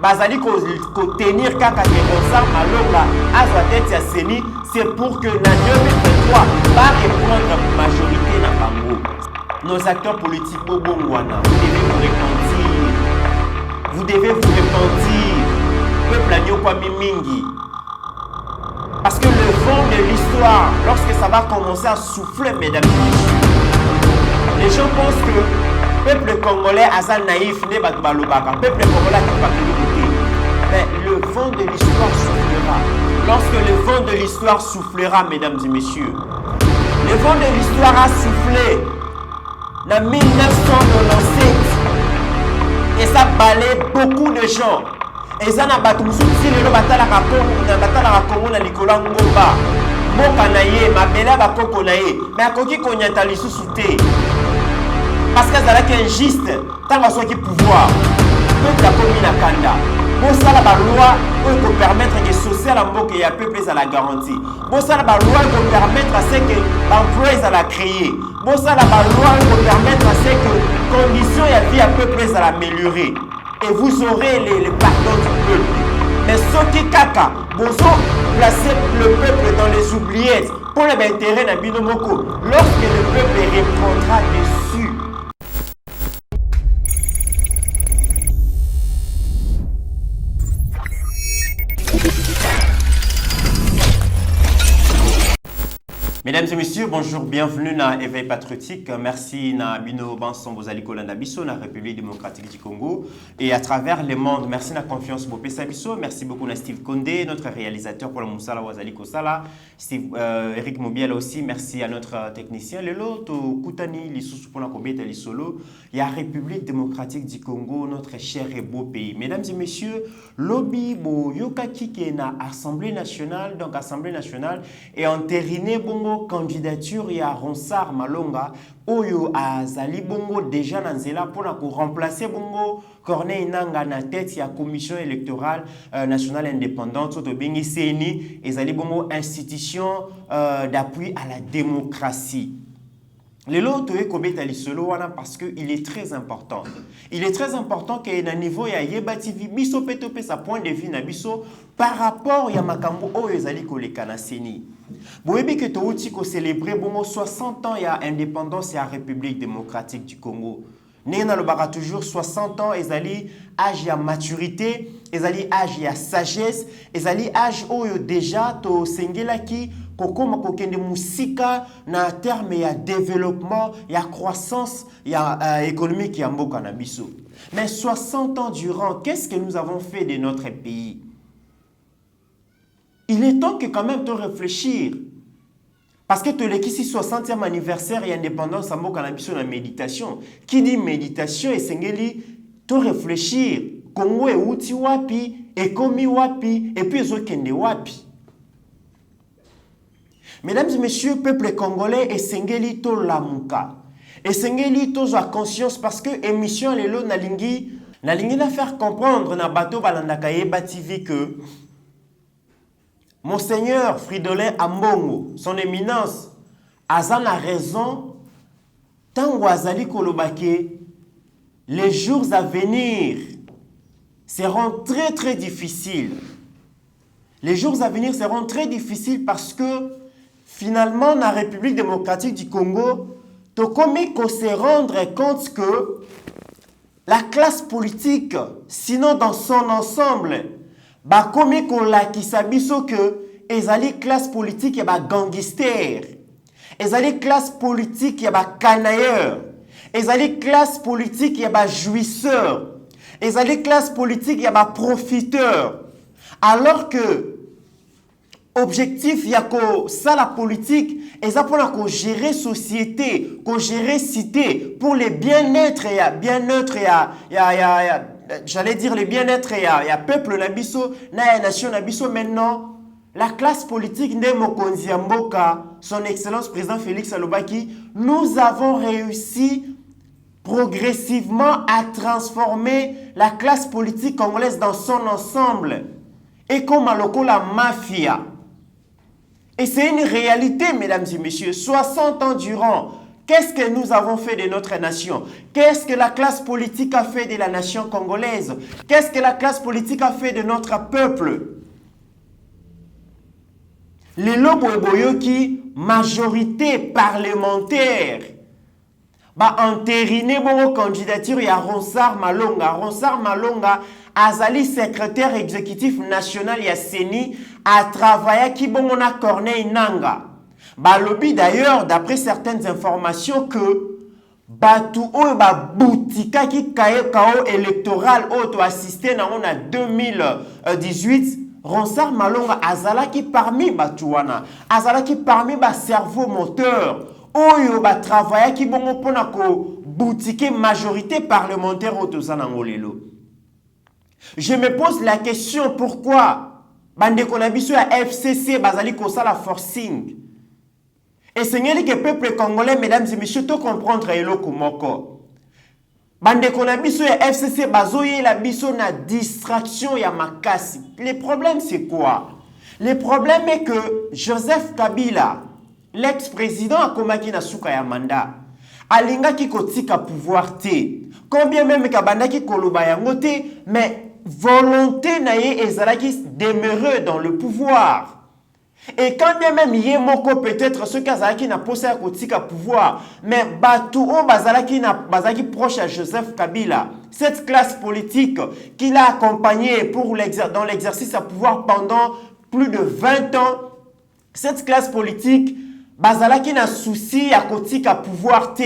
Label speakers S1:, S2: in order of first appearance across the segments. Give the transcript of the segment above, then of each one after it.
S1: bazali ko tenir kaka ke Ronsard Malonga azwa tête ya Seni, c'est pour que na 2023 va reprendre majorité na bango. Nos acteurs politiques bobongwana, vous devez vous repentir. Peuple agneau kwa mingi. Parce que le vent de l'histoire, lorsque ça va commencer à souffler, mesdames et messieurs, les gens pensent que le peuple congolais a naïf, ne batbalobaka, peuple congolais qui va côté. Mais le vent de l'histoire soufflera. Lorsque le vent de l'histoire soufflera, mesdames et messieurs, le vent de l'histoire a soufflé en 1997 et ça balait beaucoup de gens. Et ça n'a pas tout le monde batala Congo na likola ngomba mboka na ye mabela bakoko na ye mais akoki konyata lisusu te parce que ça est injuste tant soit qui pouvoir peuple a commis na kanda bon ça la loi pour permettre que social en mboka ya peuple à la garantie bon ça la loi pour permettre à ce que l'emploi à la créer bon ça la loi pour permettre à ce que conditions ya vie à peuple à l'améliorer. Et vous aurez les pardons du peuple. Mais ce qui kaka, vous placez le peuple dans les oubliettes pour l'intérêt d'un binomoko. Lorsque le peuple reprendra dessus. Mesdames et messieurs, bonjour, bienvenue dans Éveil Patriotique. Merci na Bino Banson Bozali Kolanda Bisso, na République démocratique du Congo et à travers le monde. Merci na confiance pour Pessa Bisso. Merci beaucoup na Steve Condé, notre réalisateur pour le Moussala Wazali Kosala. Eric Mobiel aussi, merci à notre technicien. Le lot, Koutani, Lissous pour la Kobeta Lissolo. Il y a République démocratique du Congo, notre cher et beau pays. Mesdames et messieurs, lobby bo yokaki qui est na Assemblée nationale, donc Assemblée nationale et entériné bongo candidature ya Ronsard Malonga oyo azali bongo déjà nanzela pour remplacer bongo Corneille Nangaa na tête ya commission électorale nationale indépendante de bengi CENI ezali bongo institution d'appui à la démocratie. Le lot est kobeta lisolo wana parce que il est très important. Il est très important que na niveau ya Yeba TV biso petope sa point de vue na biso par rapport ya makambo oyo ezali koleka na CENI. Boyebi que touti ko célébrer bongo 60 ans ya indépendance ya République démocratique du Congo. Nena le baka toujours 60 ans ezali âge ya maturité, ezali âge ya sagesse, ezali âge oyo déjà to sengelaki kokoma kokende musika na terme ya développement, ya croissance, ya économique ya mboka na biso. Mais 60 ans durant, qu'est-ce que nous avons fait de notre pays? Il est temps que quand même de réfléchir. Parce que tu as ici 60e anniversaire et indépendance à mboka na biso na méditation. Qui dit méditation et sengeli to réfléchir. Congo e uti wapi, ekomi wapi, et puis ezokende wapi. Mesdames et messieurs, peuple congolais et sengeli to lamuka. Et sengeli to a conscience parce que émission lelo nalingi na faire comprendre na bato balandaka Yeba TV que Monseigneur Fridolin Ambongo, son éminence, Azan a raison, tango azali kolobake, les jours à venir seront très très difficiles. Les jours à venir seront très difficiles parce que finalement, dans la République démocratique du Congo, tu as se rendre compte que la classe politique, sinon dans son ensemble, bah comme qu'on l'a qui s'abisso que ezali classe politique et bah gangster, ezali classe politique et bah canailleur, ezali classe politique et bah jouisseur, ezali classe politique et bah profiteur, alors que objectif y a que ça la politique et ça pour la gérer société, qu'on gérer cité pour les bien-être et j'allais dire le bien-être et à peuple nabiso, na nation nabiso maintenant la classe politique Ndemokonzi Mboka, son excellence président Félix Alobaki, nous avons réussi progressivement à transformer la classe politique congolaise dans son ensemble et comme à la mafia. Et c'est une réalité, mesdames et messieurs, 60 ans durant. Qu'est-ce que nous avons fait de notre nation? Qu'est-ce que la classe politique a fait de la nation congolaise? Qu'est-ce que la classe politique a fait de notre peuple? Les Loboyoki, majorité parlementaire, ba entériné bon candidature ya Ronsard Malonga. Ronsard Malonga azali secrétaire exécutif national ya CENI a travaillé qui bon on a Corneille Nanga. Ba lobby d'ailleurs d'après certaines informations que Batu o ba boutika qui kao électoral auto assisté na on a 2018 Ronsard Malonga azalaki parmi Batuana, azalaki parmi ba cerveau moteur, oyo ba travailler ki bongo pona ko boutique majorité parlementaire autosana ngolelo. Je me pose la question pourquoi bande konabiso ya FCC bazali ko sala forcing. Et seigneur que peuple congolais mesdames et messieurs to comprendre eloko moko. Bande konabiso ya FCC bazoye la biso na distraction ya makasi. Le problème c'est quoi? Le problème est que Joseph Kabila, l'ex-président akomaki na suka ya mandat, alingaki kotika pouvoir te. Combien même kabandaki koloba yango te, mais volonté na ye ezalaki demeurer dans le pouvoir. Et quand bien même Yemoko peut-être ceux qui azalaki na posa kotika pouvoir, mais batu o bazalaki proche à Joseph Kabila, cette classe politique qui l'a accompagné dans l'exercice à pouvoir pendant plus de 20 ans, cette classe politique bazalaki na souci à kotika pouvoir te.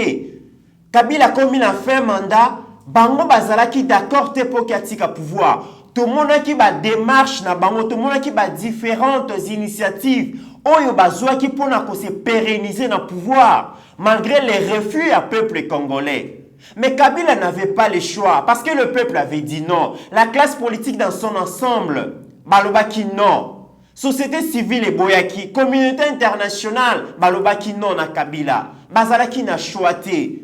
S1: Kabila comme il a fait mandat, bango bazalaki d'accord te pour katika pouvoir. Tout le monde qui va démarche na bango, tout le monde qui va différentes initiatives, oyo bazwa qui pour se pérenniser dans le pouvoir, malgré les refus à peuple congolais. Mais Kabila n'avait pas le choix, parce que le peuple avait dit non. La classe politique dans son ensemble, balobaki non. Société civile et boyaki, communauté internationale, balobaki non na Kabila. Bazalaki na choité.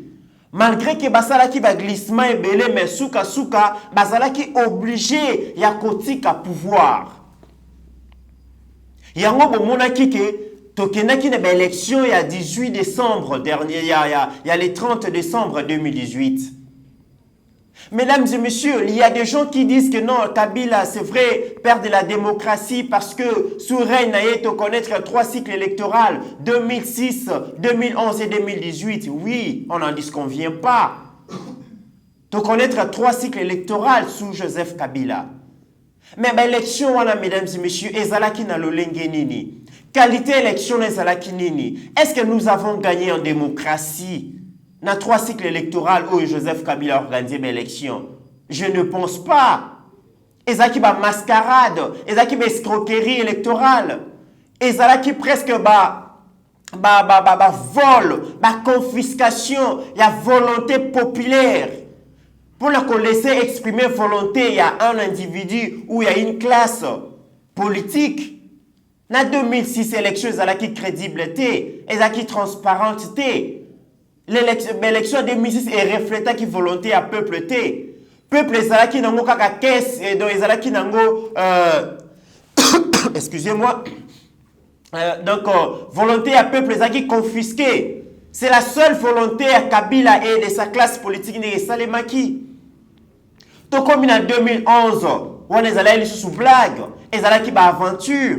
S1: Malgré que basalaki ba glissement et belé mais souka basalaki obligé ya kotika pouvoir. Yango bomonaki ke tokenaki na ba élection ya 18 décembre dernier ya le 30 décembre 2018. Mesdames et messieurs, il y a des gens qui disent que non, Kabila, c'est vrai, perd de la démocratie parce que sous règne de connaître 3 cycles électoraux, 2006, 2011 et 2018. Oui, on n'en disconvient pas. De connaître 3 cycles électoraux sous Joseph Kabila. Mais l'élection, mesdames et messieurs, ezalaki na lolenge nini. Qualité élection ezalaki nini. Est-ce que nous avons gagné en démocratie? Dans 3 cycles électoraux où Joseph Kabila a organisé l'élection. Je ne pense pas. Ezaki ba mascarade, ezaki ba escroquerie électorale. Ezaki presque vol, confiscation, il y a volonté populaire. Pour la laisser exprimer volonté, il y a un individu ou il y a une classe politique. Dans 2006 élection ezaki crédibilité, ezaki transparente. L'élection de 2006 est reflétée qui volonté à peuple té. Peuple ezalaki nango kaka caisse et donc ezalaki nango excusez-moi. Donc volonté à peuple ezalaki confisqué. C'est la seule volonté à Kabila et de sa classe politique de Salemaki. Donc comme en 2011, on ezalaki sous blague, ezalaki ba aventure.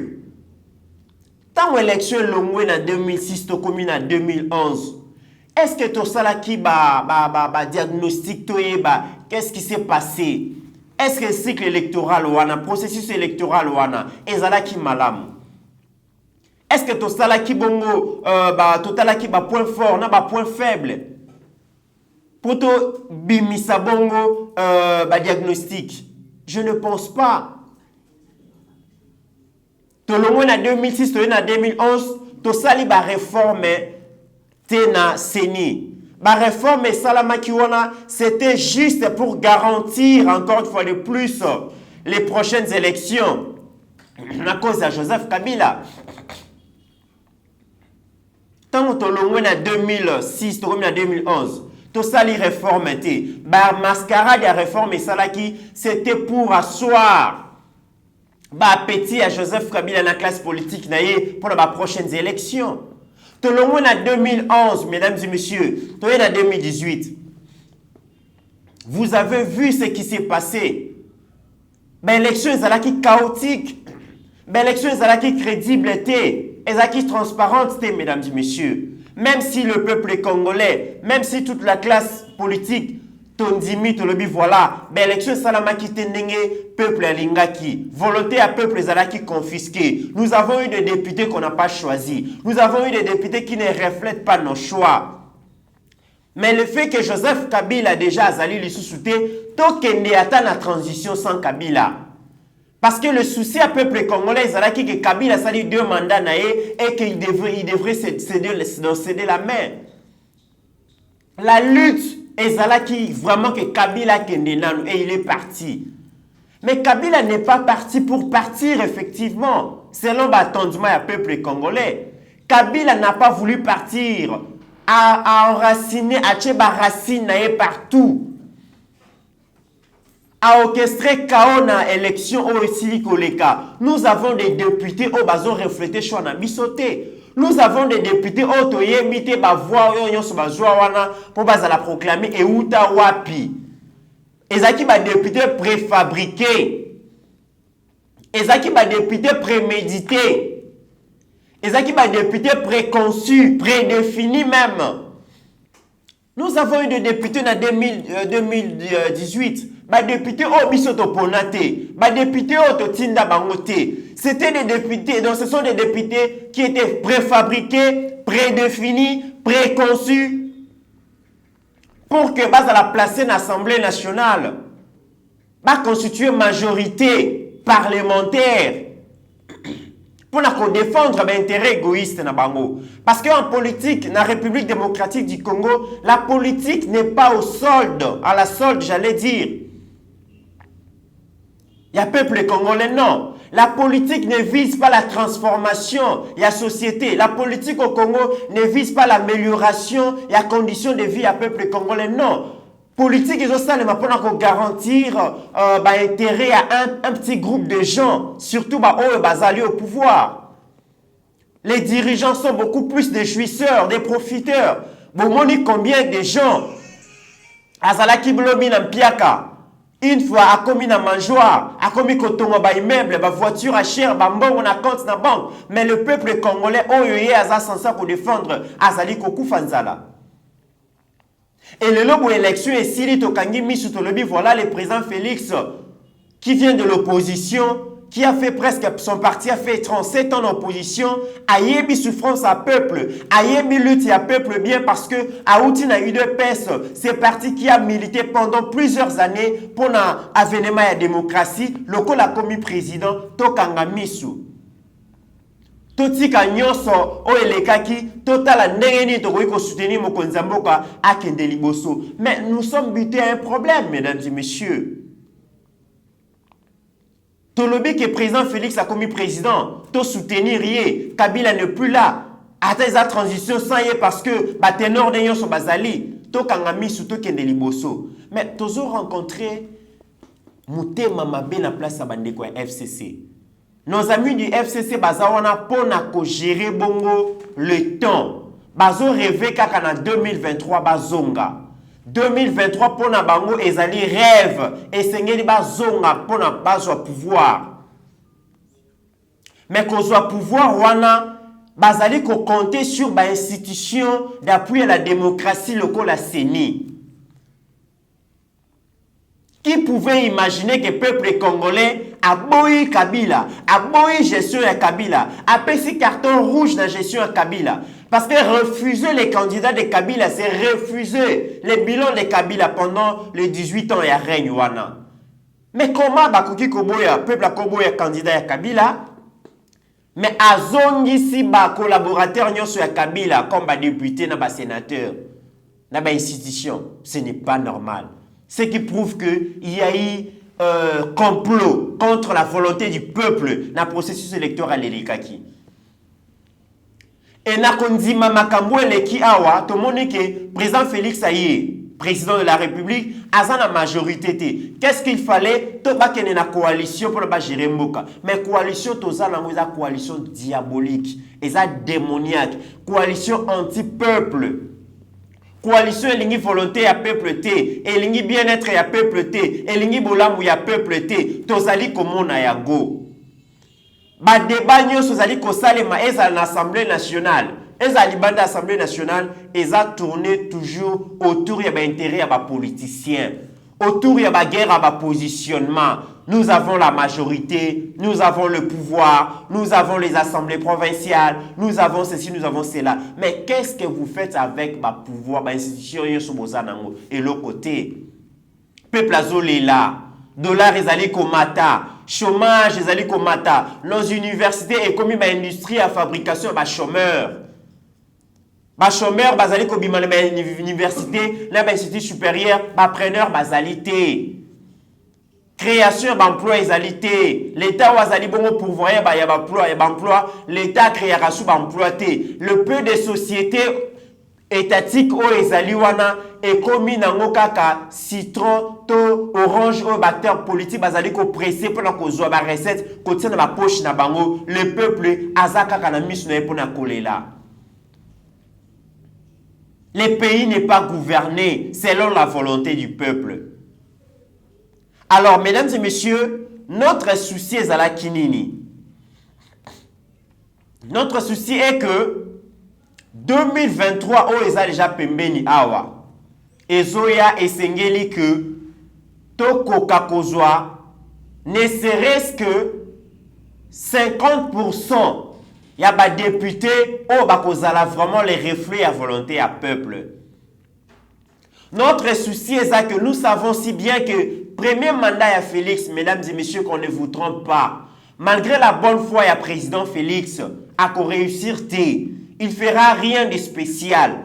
S1: Tant l'élection longue en 2006 to comme en 2011. Est-ce que tout ça là qui diagnostic qu'est-ce qui s'est passé? Est-ce que le cycle électoral ou un processus électoral ou un ezalaki malam? Est-ce que tout ça là qui bongo tout ça là qui point fort na point faible? Pour to bimisa bongo diagnostic? Je ne pense pas. Tout le monde en 2006, tout le monde en 2011, tout ça li réforme Tena Seni. Ma réforme et Salamakiwana, c'était juste pour garantir encore une fois de plus les prochaines élections. À cause de Joseph Kabila. Tant que l'on a 2006, tout comme en 2011, tout ça les réformes étaient. Bah mascarade de réforme et Salaki, c'était pour asseoir bah petit à Joseph Kabila dans la classe politique pour les prochaines élections. Tout le monde en 2011, mesdames et messieurs, tout le monde en 2018. Vous avez vu ce qui s'est passé. L'élection est chaotique. L'élection est crédible, est transparente, essentiellement, mesdames et messieurs. Même si le peuple congolais, même si toute la classe politique, Tondimi, Tolobi, voilà, l'élection salamaki tenenge, peuple alingaki, volonté à peuple zalaki confisqué. Nous avons eu des députés qu'on n'a pas choisis. Nous avons eu des députés qui ne reflètent pas nos choix. Mais le fait que Joseph Kabila a déjà azali lissousouté, tant qu'il n'y a pas de transition sans Kabila. Parce que le souci à peuple congolais, c'est que Kabila a sali 2 mandats et qu'il devrait céder la main. La lutte est vraiment que Kabila Kendenanu et il est parti. Mais Kabila n'est pas parti pour partir, effectivement, selon l'attendement du peuple congolais. Kabila n'a pas voulu partir à enraciner, à tcheba racine partout. À orchestrer chaos dans l'élection aussi koleka. Nous avons des députés au bazo reflété choix na bisoté. Nous avons des députés au toye mité ba voix yo so bazwa wana pour bazala proclamer et uta wapi. Ezaki ba député préfabriqué. Ezaki ba député prémédité. Ezaki ba député préconçu, prédéfini même. Nous avons eu des députés en 2018. Ba députés au bisoto ponate, ba députés au totinda bangote. C'était des députés, donc ce sont des députés qui étaient préfabriqués, prédéfinis, préconçus pour que base à la placer dans l'Assemblée nationale, ba constituer majorité parlementaire pour défendre l'intérêt égoïste na bango. Parce qu'en politique, dans la République démocratique du Congo, la politique n'est pas au solde, à la solde, j'allais dire. Il y a peuple congolais, non. La politique ne vise pas la transformation de la société. La politique au Congo ne vise pas l'amélioration et la condition de vie à peuple congolais, non. Politique, ils ont ça pour garantir l'intérêt à un petit groupe de gens, surtout au pouvoir. Les dirigeants sont beaucoup plus des jouisseurs, des profiteurs. Vous montrez combien de gens, Azalaki Blomi Nampiaka, une fois, à commis na mangeoire, à commis kotongo ba immeuble, ba voiture à cher, ba mbongo na compte na banque. Mais le peuple congolais, oyoye aza sansa pour défendre Azali Koku Fanzala. Et le lobo élection est Sili Tokangi Misutolobi, voilà le président Félix, qui vient de l'opposition, qui a fait presque, son parti a fait 37 ans d'opposition, a yebi souffrance à peuple, a yebi lutte à peuple bien parce que Aouti n'a eu de pèse, c'est parti qui a milité pendant plusieurs années pour l'avènement de la démocratie, le col a commis président Tokanga Misu. Totika nyonso o elekaki total ndengeni tokoki ko soutenir mokonzi mboka akende liboso. Mais nous sommes butés à un problème, mesdames et messieurs. Tolobi que président Félix a commis président, to soutenir yé, Kabila n'est plus là. Ata eza transition sans yé parce que ba ténor de nyonso bazali, to kangami sou to kende liboso. Mais tozo rencontré Mutema Mabe na place à bandeko FCC. Nos amis du FCC bazawana pona ko gérer bongo le temps. Bazo rêvé kaka na 2023 bazonga. 2023 pona bango ezali rêve et sengeli bazonga pona bazwa pouvoir. Mais kozwa pouvoir wana bazali ko compter sur ba institution d'appui à la démocratie locale la CENI. Qui pouvait imaginer que le peuple congolais a boyi Kabila, a boyi gestion de Kabila, a payé carton rouge dans la gestion de Kabila. Parce que refuser les candidats de Kabila, c'est refuser les bilans de Kabila pendant les 18 ans et à règne wana. Mais comment bakuki koboya, peuple a koboya candidat à Kabila? Mais azongi si ba collaborateur nyoso ya Kabila comme ba député na ba sénateur, na ba institution, ce n'est pas normal. Ce qui prouve qu'il y a eu complot contre la volonté du peuple dans le processus électoral Elikaki. Et na kondima makambo eleki awa, to moni que président Félix Aye, président de la République, aza na majorité. Qu'est-ce qu'il fallait? To ba kene na coalition pour ba gérer mboka. Mais coalition toza na moza coalition diabolique, eza démoniaque, coalition anti-peuple. Coalition elingi volonté ya peuple te, elingi bien-être ya peuple te, elingi bolamu ya peuple te, tozali komona yango. Ba débat nyonso zali kosalema eza na Assemblée nationale. Ezali banda Assemblée nationale, eza tourné toujours autour ya ba intérêt ya ba politiciens, autour ya ba guerre à ba positionnement. Nous avons la majorité, nous avons le pouvoir, nous avons les assemblées provinciales, nous avons ceci, nous avons cela. Mais qu'est-ce que vous faites avec ma pouvoir, ma institution et l'autre côté? Peuple azolé là, dollar ezali komata, chômage ezali komata, nos universités et comme ma industrie à fabrication ba chômeurs. Ba chômeurs bazali ko bima na université, na ba institut supérieur, ba preneur bazalité. Création d'emploi égalité. L'État wazali bongo pourvoyer ba ya ba emploi, l'État créera sous emploi té. Le peu de sociétés étatiques o ezali wana et komi nango kaka citron to orange o acteurs politiques bazali ko pressé pour na kozwa ba recette ko tia na ba poche na bango, le peuple azaka kana misu na pour na kolela. Le pays n'est pas gouverné selon la volonté du peuple. Alors, mesdames et messieurs, notre souci est à la kinini. Notre souci est que 2023, oh, ils ont déjà pembeni awa. Ezoya esengeli que toko kakozwa ne serait-ce que 50% y a ba député oh bakozala vraiment les reflets à volonté à peuple. Notre souci est ça que nous savons si bien que premier mandat à Félix, mesdames et messieurs, qu'on ne vous trompe pas, malgré la bonne foi à président Félix, à qu'on réussir, il fera rien de spécial.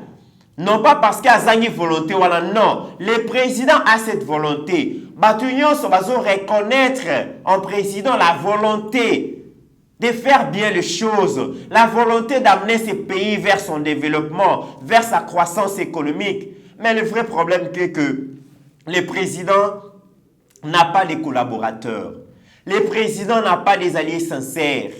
S1: Non pas parce qu'il a une volonté, voilà, non. Le président a cette volonté. Batunion va reconnaître en président la volonté de faire bien les choses, la volonté d'amener ce pays vers son développement, vers sa croissance économique. Mais le vrai problème est que le président n'a pas de collaborateurs. Le président n'a pas des alliés sincères.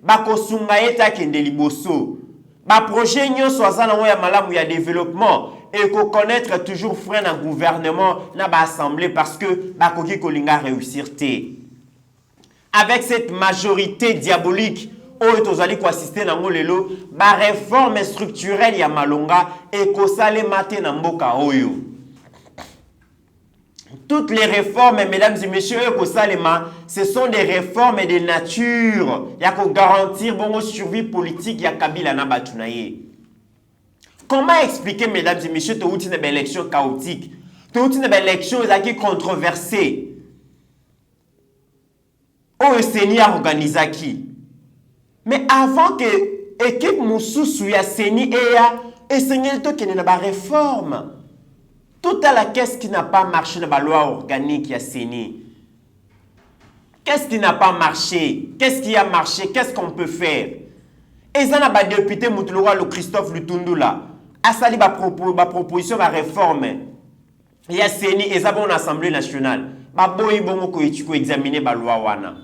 S1: Bakosunga eta kende liboso. Ba projet nyo soza na ya malamu ya développement et ko connaître toujours frein dans gouvernement na ba assemblée parce que bakoki kolinga réussir té. Avec cette majorité diabolique, oyo tozali ko assister nango lelo, ba réforme structurelle ya malonga et ko sale maté na mboka oyo. Toutes les réformes, mesdames et messieurs, ce sont des réformes de nature. Il y a qu'à garantir bon survie politique, il y a Kabila na batunaye. Comment expliquer, mesdames et messieurs, que tu as une élection chaotique, tu as une élection controversée, au CENI a organisé qui? Mais avant que l'équipe Moussou soit CENI et CENI a une réforme. Tout à la qu'est-ce qui n'a pas marché dans la loi organique qui a CENI? Qu'est-ce qui n'a pas marché? Qu'est-ce qui a marché? Qu'est-ce qu'on peut faire? Et ça n'a pas député Moutouloura le Christophe Lutundula. A sali ba proposition ba réforme. Il y a CENI et ça bon Assemblée nationale. Ba boyi bongo ko examiner ba loi wana.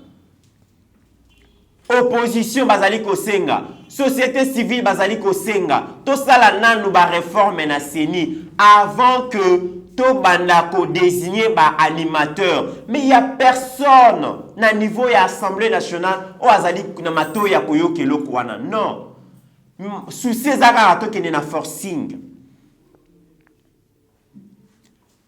S1: Opposition bazali ko senga, société civile bazali ko senga, to sala nanu ba réforme na CENI avant que to banda ko désigner ba animateur. Mais il y a personne na niveau ya Assemblée nationale o azali na mato ya koyoke loko wana. Non. Souci ezaka to kene na forcing.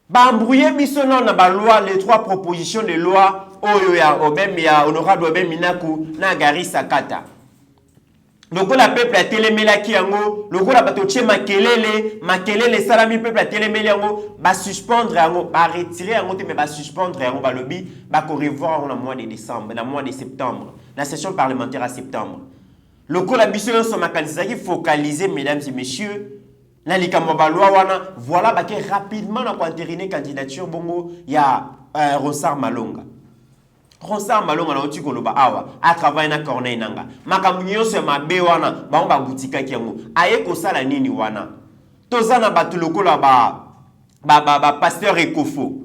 S1: Ba embrouiller bisono na ba loi les trois propositions de loi oyo ya obem ya honorable obem minaku na gari sakata. Loko la peuple a télémelaki yango, loko la bato tche makelele salami peuple a télémeli yango, ba suspendre yango, ba retirer yango te mais ba suspendre yango ba lobby, ba ko revoir en mois de décembre, na mois de septembre, la session parlementaire à septembre. Loko la biso yo so makanisa ki focaliser mesdames et messieurs. Voilà bah, rapidement on a entériné candidature bongo ya Ronsard Malonga. Ronsard Malonga na oti koloba awa a travailler na Corneille nanga. Makamunyo se mabe wana ba on ba boutika kiango. Aye ko sala nini wana. Tozana batu lokola ba pasteur Ekofo.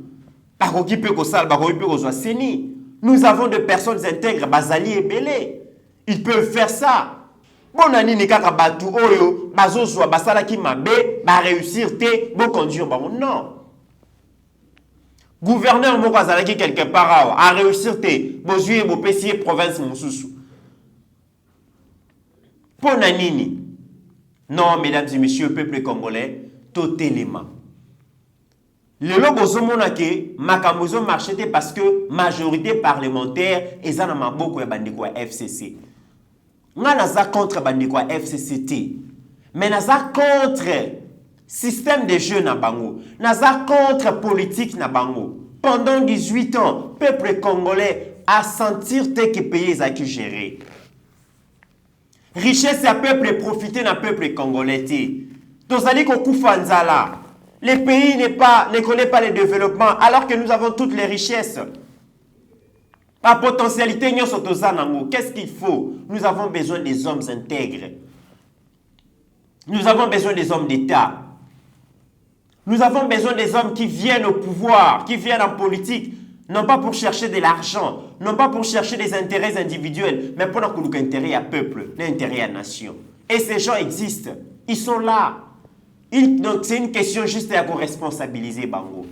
S1: Nous avons des personnes intègres, Bazali et Belé. Ils peuvent faire ça. Bon, nani ni kaka batu oyo, bazozwa basala ki mabe, ba réussir te, bon conduire ba non. Gouverneur moko azalaki quelque part a réussir te, bozui bo pesier province mususu. Pour nanini. Non, mesdames et messieurs, peuple congolais, totalement. Le logo zomona ke makamuzo marchete parce que majorité parlementaire ezana maboko ya bandeko ya FCC. Nga naza contre bandeko ya FCCT. Mais naza contre système de jeu na bango. Naza contre politique na bango. Pendant 18 ans, peuple congolais a sentir que pays ezaki géré. Richesse ya peuple profiter na peuple congolais ti. Tozali ko kufa nzala. Le pays ne connaît pas le développement alors que nous avons toutes les richesses. La potentialité, qu'est-ce qu'il faut? Nous avons besoin des hommes intègres. Nous avons besoin des hommes d'État. Nous avons besoin des hommes qui viennent au pouvoir, qui viennent en politique, non pas pour chercher de l'argent, non pas pour chercher des intérêts individuels, mais pour l'intérêt à peuple, l'intérêt à nation. Et ces gens existent. Ils sont là. Donc c'est une question juste à responsabiliser bango.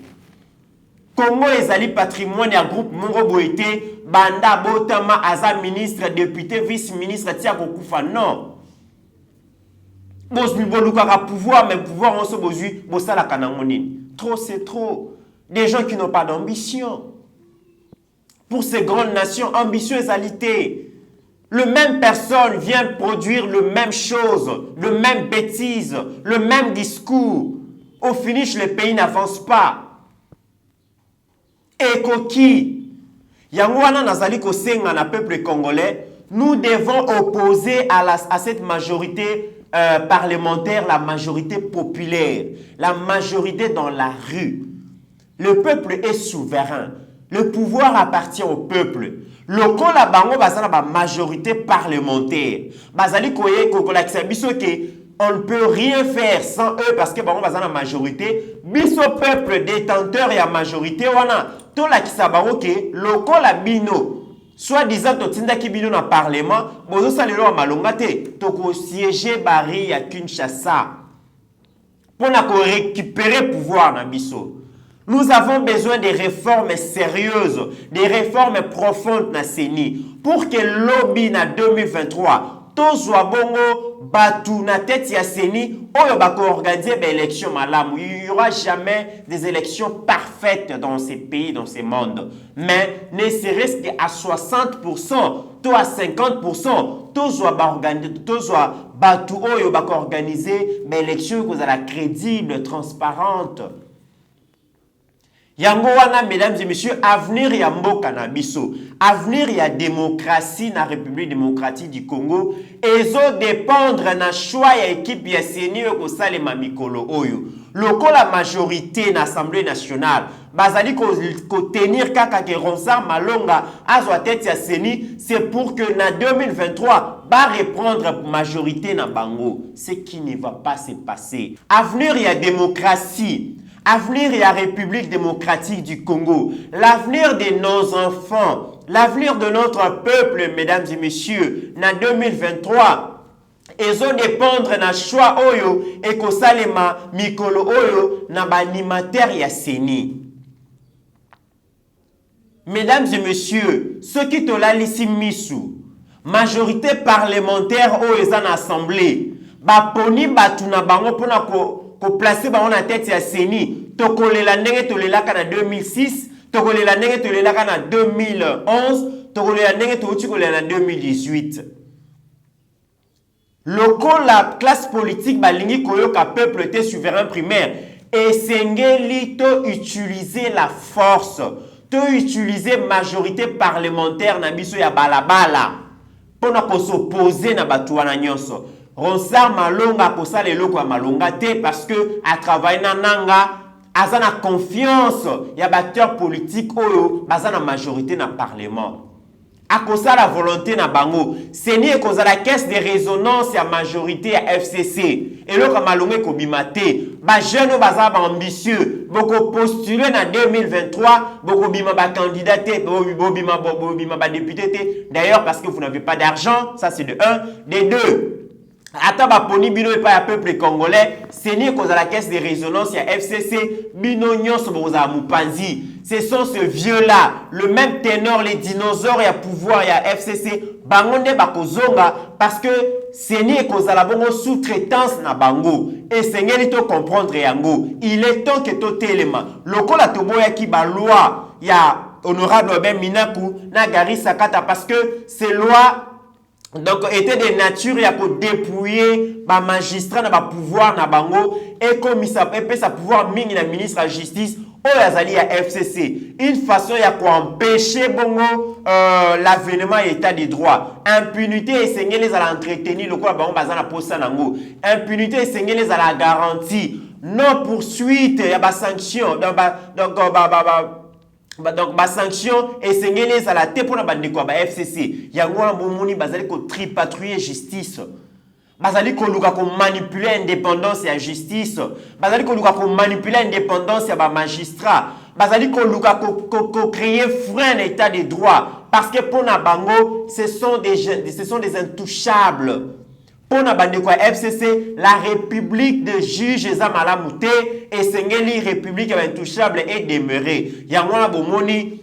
S1: Congo ezali patrimoine ya groupe Mongo Boité, banda botama aza ministre, député, vice-ministre tia kokufa non. Bos boluka pouvoir mais pouvoir on se bozui bosala kanangonini. Trop c'est trop. Des gens qui n'ont pas d'ambition. Pour ces grandes nations, ambition ezalité. Le même personne vient produire le même chose, le même bêtise, le même discours. Au finish, le pays n'avance pas. Et koki, yangwana nazali kosenga na peuple congolais, nous devons opposer à cette majorité parlementaire, la majorité populaire, la majorité dans la rue. Le peuple est souverain. Le pouvoir appartient au peuple. Loko la bango bazana ba majorité parlementaire. Bazali koye kokolakisa biso ke on ne peut rien faire sans eux parce que bango bazana majorité. Biso peuple détenteur et la majorité wana to la kisa bango ke loko la bino. Soit disant to tinda ki bino na parlement, bozo salelo malonga te to ko siéger bari ya Kinshasa. Pour na ko récupérer pouvoir na biso. Nous avons besoin de réformes sérieuses, des réformes profondes na CENI pour que lobby na 2023 tozwa bongo batu na tête ya CENI oyo bako organiser des élections malamu. Il n'y aura jamais des élections parfaites dans ces pays, dans ces mondes. Mais ne serait-ce qu'à 60%, to à 50%, tozwa batu oyo bako organiser des élections qui sont crédibles, transparentes. Yango wana, mesdames et messieurs, avenir ya mboka na biso, avenir ya démocratie na République démocratique du Congo, ezo dépendre na choix ya équipe ya CENI ko salema mikolo oyo. Loko la majorité na Assemblée nationale, bazali ko tenir kaka ke Ronsard Malonga azwa tête ya CENI, c'est pour que na 2023 ba reprendre majorité na bango, ce qui ne va pas se passer. Avenir ya démocratie, avenir de la République démocratique du Congo, l'avenir de nos enfants, l'avenir de notre peuple, mesdames et messieurs, en 2023, ils ont dépendre na choix oyo et ko salema mikolo oyo na banimateur ya CENI. Mesdames et messieurs, ceux qui te lalissi misu, majorité parlementaire oyo en assemblée, ba poni batu na bango pona ko placer ba on en tête ya CENI tokolela ndenge tolelaka na 2006 tokolela ndenge tolelaka na 2011 tokolela ndenge touti kolela na 2018 loko la classe politique balingi koyoka peuple te souverain primaire et sengeli to utiliser la force to utiliser majorité parlementaire na biso ya balabala pona ko s'opposer na batu wana nyonso. Ronsard Malonga kosala eloko ya malonga te parce que a travaillé na nanga azana confiance ya batteur politique oyo bazana majorité na parlement. A kosala volonté na bango, CENI ekozala caisse de résonance ya majorité ya FCC. Eloko malonga ko bimate, ba jeune bazana ba ambitieux, boko postuler en 2023, boko bima ba candidaté, boko bima ba député. D'ailleurs, parce que vous n'avez pas d'argent, ça c'est de un. De deux, attends, poni bino et pas un peuple congolais, c'est ni cause à la caisse de résonance, il y a FCC, bino nyonso boza mupanzi. Ce sont ce vieux-là, le même ténor, les dinosaures, il y a pouvoir, il y a FCC, bangonde bakozonga, parce que c'est ni cause à la bongo sous-traitance na bango. Et c'est n'y to comprendre yango. Il est temps que to téléma. Loko la toboya ki ba loi, il y a honorable Ben Minaku, na Gari Sakata, parce que ces lois donc était de nature ya ko dépouiller ba magistrat na ba pouvoir na bango et comme ça peut sa pouvoir mingi na ministre de la justice o yazali ya FCC une façon ya ko empêcher bongo l'avènement état de droit impunité esengeli à l'entretenir le quoi bango bazana posa nango impunité esengeli à la garantie non poursuite ya ba sanction donc ba sanction et sengeli à la te pour na bandeko ba FCC yango na bomoni bazali ko tripatrouiller justice bazali ko luka ko manipuler indépendance ya justice bazali ko luka ko manipuler indépendance ya ba magistrat bazali ko luka ko créer frein à état de droit parce que pour na bango ce sont des intouchables. Pour na bandeko FCC, la république de juges et amalamute et sengeli république intouchable est demeurée. Yangwana bomoni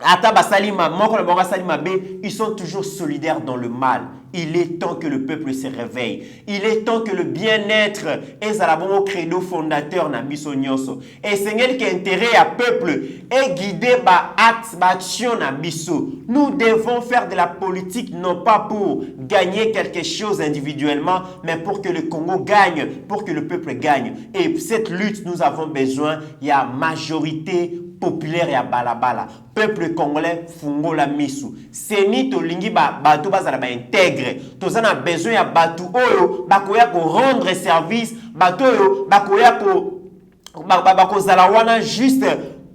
S1: ata basalima moko na bonga salima be, ils sont toujours solidaires dans le mal. Il est temps que le peuple se réveille. Il est temps que le bien-être est à la bonne credo fondateur na biso nyonso. Et sengeli qui intérêt à peuple est guidé par acte, action na biso. Nous devons faire de la politique non pas pour gagner quelque chose individuellement, mais pour que le Congo gagne, pour que le peuple gagne. Et cette lutte, nous avons besoin, il y a majorité populaire ya balabala. Peuple congolais fungola misu. Seni to lingi bato bazala ba intègre. Tozana besoin ya bato oyo bakoya ko rendre service, bato oyo bakoya ko bakozala wana juste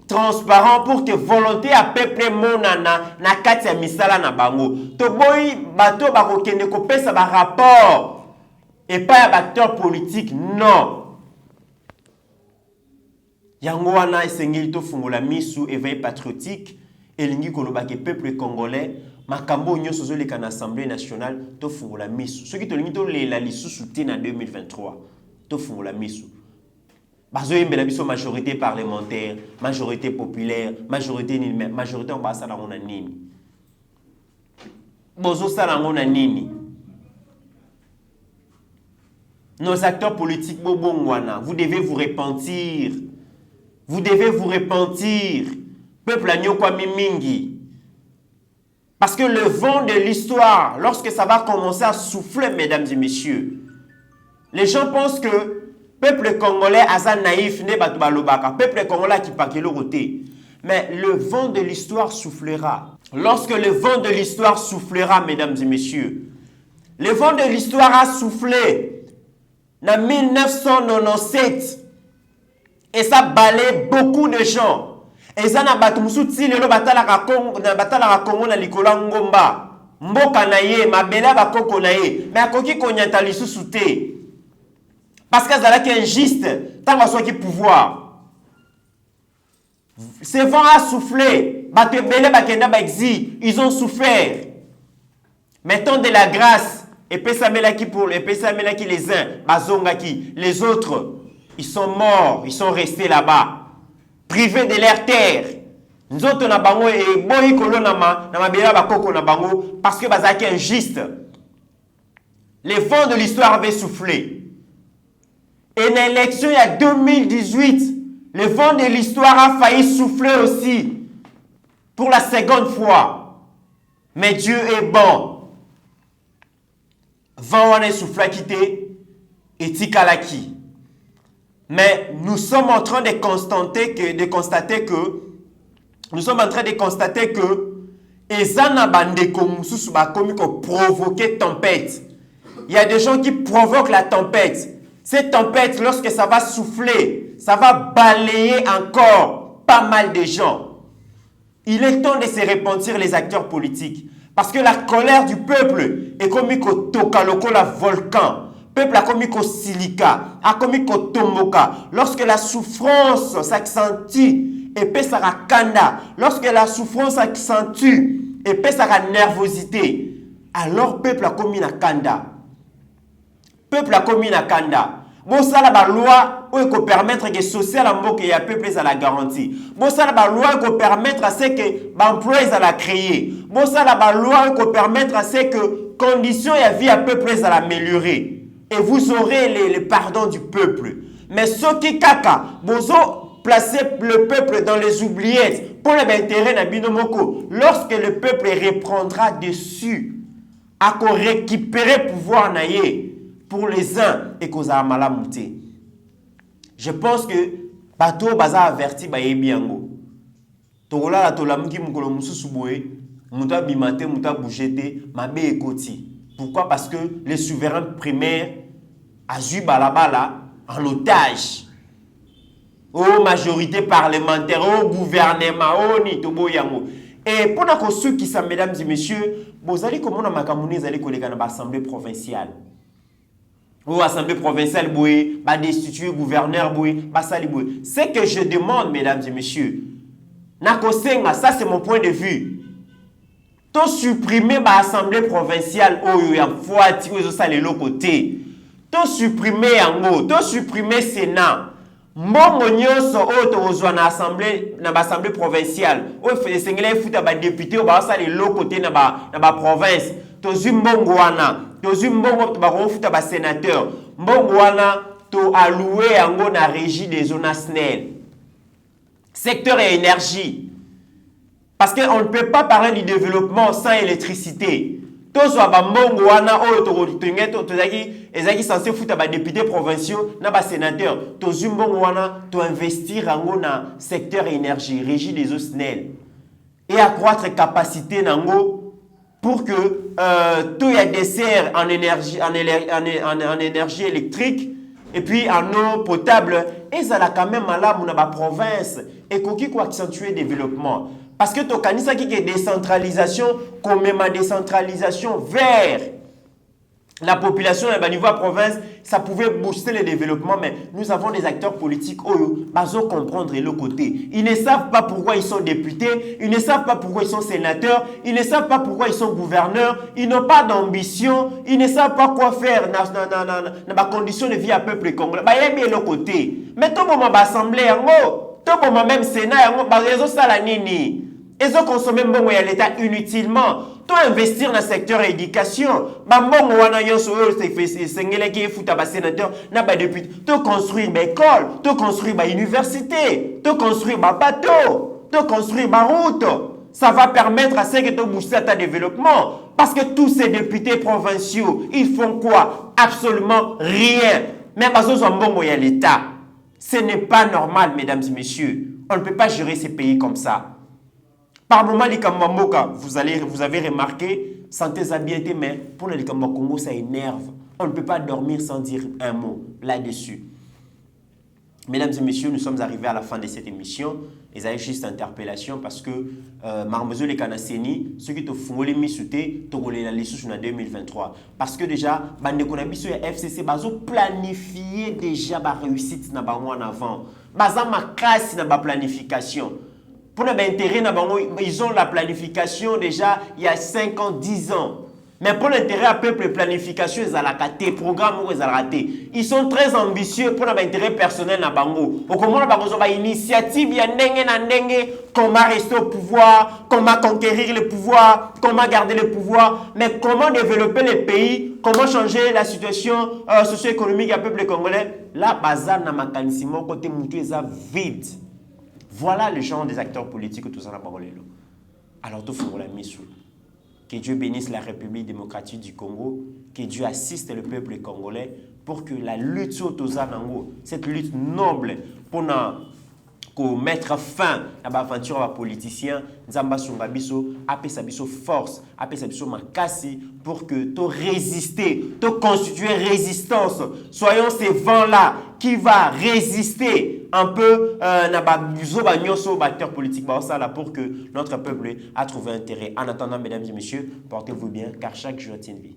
S1: transparent pour que volonté à peuple monana na kati ya misala na bango. To boy bato bakokende ko pesa ba rapport et pas ya acteur politique non. Yango wana esengeli to fungola misu éveil patriotique elingi koloba ke peuple congolais makambo nyonso zoleka na assemblée nationale to fungola misu soki to lingi to lela lisusu te na 2023 to fungola misu bazo yembela biso majorité parlementaire majorité populaire majorité on basa na ngona nini bozo sala ngona nini nos acteurs politiques bobongwana vous devez vous repentir. Vous devez vous repentir. Peuple anyokwa mimingi. Parce que le vent de l'histoire, lorsque ça va commencer à souffler, mesdames et messieurs, les gens pensent que peuple congolais asa naïf ne batu balobaka. Peuple congolais qui pakelo roté. Mais le vent de l'histoire soufflera. Lorsque le vent de l'histoire soufflera, mesdames et messieurs, le vent de l'histoire a soufflé en 1997. Et ça balaye beaucoup de gens. Et ça n'a pas tout souti le batala Congo na likola ngomba. Mboka na ye, mabela ba koko na ye. Mais akoki konyata lisusu te. Parce que ça est injuste tant soit qui pouvoir. Ce vent a soufflé, bato belé bakenda ba exil, ils ont souffert. Mettons de la grâce et pesamela ki pour et pesamela ki les uns, bazonga ki les autres. Ils sont morts, ils sont restés là-bas, privés de leur terre. Nous autres, na bango et boyi kolonama, na mabela bakoko na bango, parce que bazaki injuste. Les vents de l'histoire avaient soufflé. Et dans l'élection il y a 2018, le vent de l'histoire a failli souffler aussi, pour la seconde fois. Mais Dieu est bon. Vent wane souffla quitté, et tikalaki. Mais nous sommes en train de constater que ezana bandeko mususu bakomi ko provoquer tempête. Il y a des gens qui provoquent la tempête. Cette tempête, lorsque ça va souffler, ça va balayer encore pas mal de gens. Il est temps de se repentir les acteurs politiques. Parce que la colère du peuple est comme tokaloko la volcan. peuple a commis qu'au silica, a commis qu'au tomboka. Lorsque la souffrance s'accentue, et puis ça kanda. Lorsque la souffrance s'accentue, et puis ça nervosité, alors peuple a commis na kanda. Peuple a commis na kanda. Bon, ça la loi qui permettre que social en que ya peuple ça la garantie. Bon, ça la loi qui permettre à ce que l'emploi ça la créer. Bon, ça la loi qui permettre à ce que conditions et vie à peuple ça l'améliorer. Et vous aurez le pardon du peuple. Mais ce qui kaka, vous placer le peuple dans les oubliettes pour l'intérêt na binomoko. Lorsque le peuple reprendra dessus, à récupérer pouvoir naïe. Pour les uns et qu'on a mal à monter. Je pense que bateau baza averti ba yebiango. Tokola la tolamuki mukolo mususu boye, muta bimate muta bougete mabe ekoti. Pourquoi? Parce que les souverains primaires a eu balabala en otage. Aux majorité parlementaire, au gouvernement, au ni tobo yango. Et pour ceux qui sont mesdames et messieurs, vous allez comment on a makamouné, vous allez coller dans l'assemblée provinciale. Ou assemblée provinciale boué, bah destituer gouverneur boué, bah sali boué. Ce que je demande, mesdames et messieurs, nakosenga, ça c'est mon point de vue. To supprimer bah assemblée provinciale, oh yo ya foati, oh ça les côté. To supprimer yango, to supprimer Sénat. Mbongo nyonso oh to ozwa na assemblée provinciale. Oh fait sengele futa ba député, oh bah ça les côté na ba province. To zumbongo wana. Tozu mbongo barofuta ba sénateur mbongo wana to alloué yango na régie des zones SNEL secteur et énergie parce que on ne peut pas parler du développement sans électricité tozo ba mbongo wana oyo to tingeto tozaki ezaki censé futa ba députés provinciaux na ba sénateur tozu mbongo wana to investir yango na secteur et énergie régie des zones SNEL et accroître capacité nango pour que tout y a dessert en énergie, en énergie électrique et puis en eau potable. Et ça a quand même là dans la province et qui accentuer le développement. Parce que tu as dit que décentralisation, comme ma décentralisation vers la population à niveau de province, ça pouvait booster le développement, mais nous avons des acteurs politiques qui ont comprendre le côté. Ils ne savent pas pourquoi ils sont députés, ils ne savent pas pourquoi ils sont sénateurs, ils ne savent pas pourquoi ils sont gouverneurs, ils n'ont pas d'ambition, ils ne savent pas quoi faire dans la condition de vie à peuple congolais. Il y a bien le côté. Mais tout le monde va assembler, tout le monde même Sénat, ils ont ça la nini. Ils ont consommé l'État inutilement. To investir dans le secteur éducation, mbongo wana yonso sengele ki futa ba sénateur na ba député, to construire ba école, to construire ba université, to construire ba bateau, to construire ba route. Ça va permettre à ce que tu booster ta développement parce que tous ces députés provinciaux, ils font quoi? Absolument rien. Même parce que mbongo ya l'État. Ce n'est pas normal, mesdames et messieurs. On ne peut pas gérer ces pays comme ça. Par moment, les Kambamoka, vous avez remarqué, santé habileté, mais pour les Kambam Congo, ça énerve. On ne peut pas dormir sans dire un mot là-dessus. Mesdames et messieurs, nous sommes arrivés à la fin de cette émission. Ils avaient juste interpellation parce que Marmezo les Kanaseni, ceux qui te font les misoutés, te roulent la liste en 2023. Parce que déjà, bande konabiso et FCC, bazo planifié déjà ba réussite na ba en avant. Baza makasi na ba planification. Pour l'intérêt, ils ont la planification déjà il y a 5 ans, 10 ans. Mais pour l'intérêt à peuple, planification, ils ont raté, programme, ils ont raté. Ils sont très ambitieux pour l'intérêt personnel na bango. Au comment la initiative, il y a comment rester au pouvoir, comment conquérir le pouvoir, comment garder le pouvoir, mais comment développer le pays, comment changer la situation socio-économique du peuple congolais. Là, bazar na makanissimo côté mouté ça vide. Voilà le genre des acteurs politiques que tout ça n'a pas volé. Alors tout faut la mise. Que Dieu bénisse la République démocratique du Congo, que Dieu assiste le peuple congolais pour que la lutte sur Tozanango, cette lutte noble pour mettre fin à l'aventure des politiciens, Nzamba Sungabiso, Apesabiso force, Apesabiso makasi pour que tu résister, tu constituer résistance. Soyons ces vents-là qui va résister un peu acteurs politiques pour que notre peuple a trouvé intérêt. En attendant, mesdames et messieurs, portez-vous bien car chaque jour est une vie.